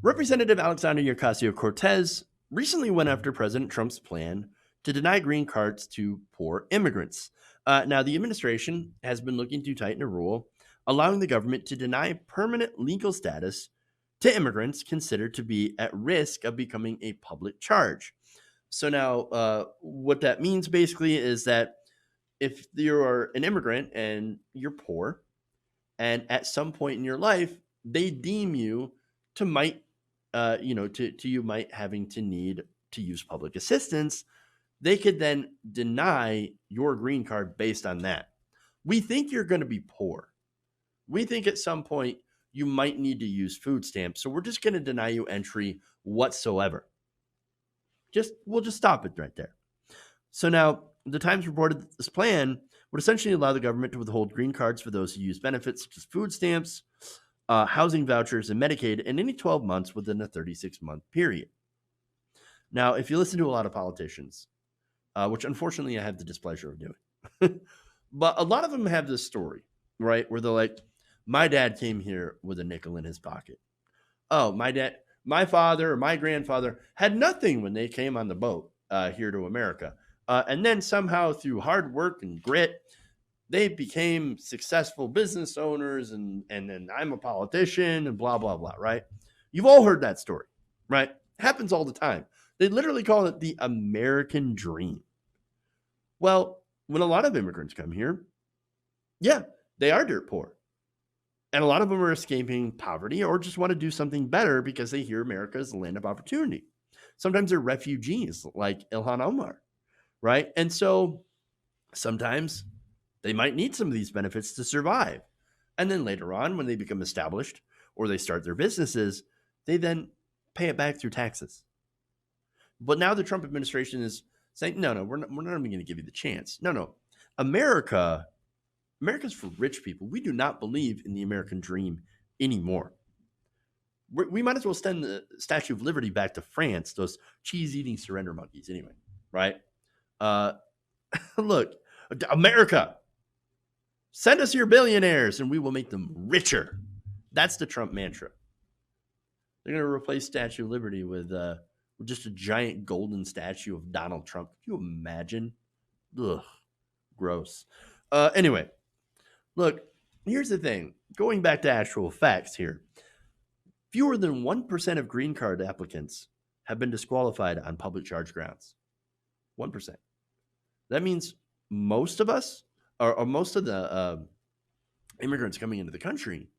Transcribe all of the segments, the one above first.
Representative Alexander Ocasio-Cortez recently went after President Trump's plan to deny green cards to poor immigrants. Now, the administration has been looking to tighten a rule allowing the government to deny permanent legal status to immigrants considered to be at risk of becoming a public charge. So, now what that means basically is that if you're an immigrant and you're poor, and at some point in your life they deem you to might to you might having to need to use public assistance, they could then deny your green card based on that. We think you're going to be poor. We think at some point you might need to use food stamps, so we're just going to deny you entry whatsoever. We'll just stop it right there. So now the Times reported that this plan would essentially allow the government to withhold green cards for those who use benefits such as food stamps, housing vouchers, and Medicaid in any 12 months within a 36-month period. Now, if you listen to a lot of politicians, which unfortunately I have the displeasure of doing, but a lot of them have this story, right, where they're like, my dad came here with a nickel in his pocket. Oh, my father or my grandfather had nothing when they came on the boat here to America. And then somehow through hard work and grit, they became successful business owners, and then I'm a politician and blah, blah, blah, right? You've all heard that story, right? It happens all the time. They literally call it the American dream. Well, when a lot of immigrants come here, yeah, they are dirt poor. And a lot of them are escaping poverty or just want to do something better because they hear America is the land of opportunity. Sometimes they're refugees like Ilhan Omar, right? And so sometimes they might need some of these benefits to survive. And then later on, when they become established or they start their businesses, they then pay it back through taxes. But now the Trump administration is saying, no, we're not even going to give you the chance. No. America's for rich people. We do not believe in the American dream anymore. We might as well send the Statue of Liberty back to France, those cheese-eating surrender monkeys anyway, right? Look, America, send us your billionaires and we will make them richer. That's the Trump mantra. They're going to replace Statue of Liberty with just a giant golden statue of Donald Trump. Can you imagine? Ugh, gross. Anyway, look, here's the thing. Going back to actual facts here. Fewer than 1% of green card applicants have been disqualified on public charge grounds. 1%. That means most of us, or most of the immigrants coming into the country,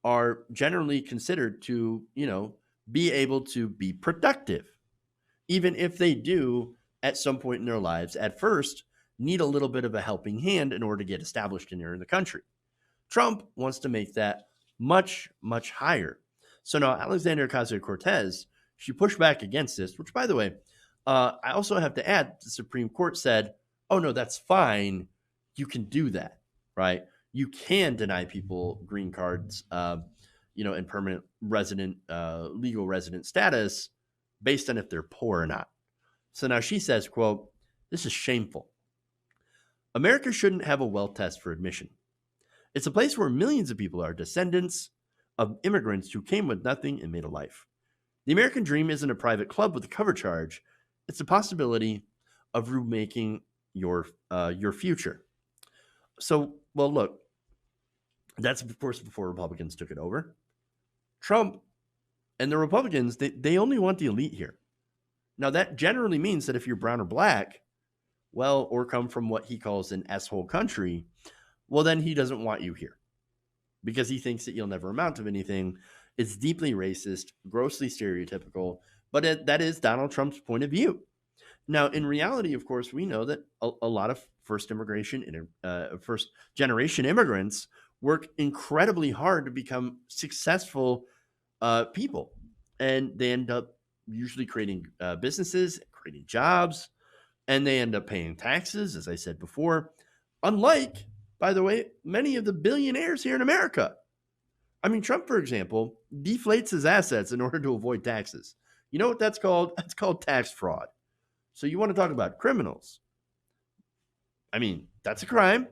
are generally considered to, be able to be productive, even if they do at some point in their lives at first need a little bit of a helping hand in order to get established in here in the country. Trump wants to make that much, much higher. So now Alexandria Ocasio-Cortez, she pushed back against this, which, by the way, I also have to add, the Supreme Court said, oh, no, that's fine. You can do that, right? You can deny people green cards, and permanent resident, legal resident status based on if they're poor or not. So now she says, quote, this is shameful. America shouldn't have a wealth test for admission. It's a place where millions of people are descendants of immigrants who came with nothing and made a life. The American dream isn't a private club with a cover charge. It's a possibility of remaking your future. So, well, look, that's, of course, before Republicans took it over. Trump and the Republicans, they only want the elite here. Now, that generally means that if you're brown or black, well, or come from what he calls an S-hole country, well, then he doesn't want you here because he thinks that you'll never amount to anything. It's deeply racist, grossly stereotypical, but that is Donald Trump's point of view. Now, in reality, of course, we know that a lot of first generation immigrants work incredibly hard to become successful people, and they end up usually creating businesses, creating jobs, and they end up paying taxes, as I said before, unlike, by the way, many of the billionaires here in America. I mean, Trump, for example, deflates his assets in order to avoid taxes. You know what that's called? That's called tax fraud. So you want to talk about criminals. I mean, that's a crime.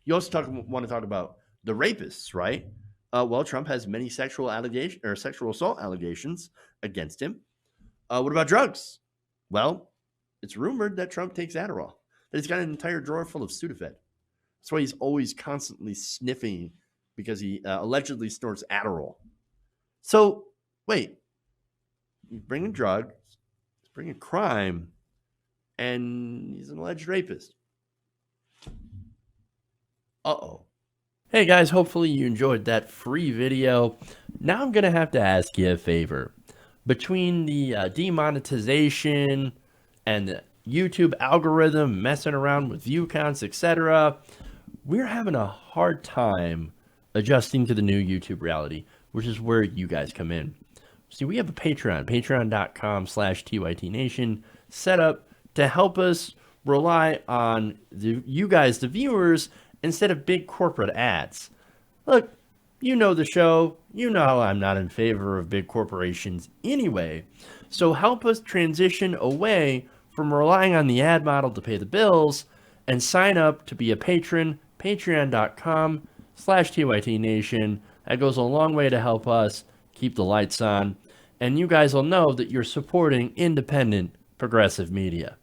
You also want to talk about the rapists, right? Well, Trump has many sexual assault allegations against him. What about drugs? Well, it's rumored that Trump takes Adderall. That he's got an entire drawer full of Sudafed. That's why he's always constantly sniffing, because he allegedly snorts Adderall. So, wait, he's bringing drugs, he's bringing crime, and he's an alleged rapist. Uh-oh. Hey guys, hopefully you enjoyed that free video. Now I'm going to have to ask you a favor. Between the demonetization and the YouTube algorithm messing around with view counts, etc., we're having a hard time adjusting to the new YouTube reality, which is where you guys come in. See, we have a Patreon, patreon.com/TYTNation, set up to help us rely on you guys, the viewers, instead of big corporate ads. Look, you know the show. You know I'm not in favor of big corporations anyway. So help us transition away from relying on the ad model to pay the bills and sign up to be a patron, patreon.com/TYTNation. That goes a long way to help us keep the lights on. And you guys will know that you're supporting independent, progressive media.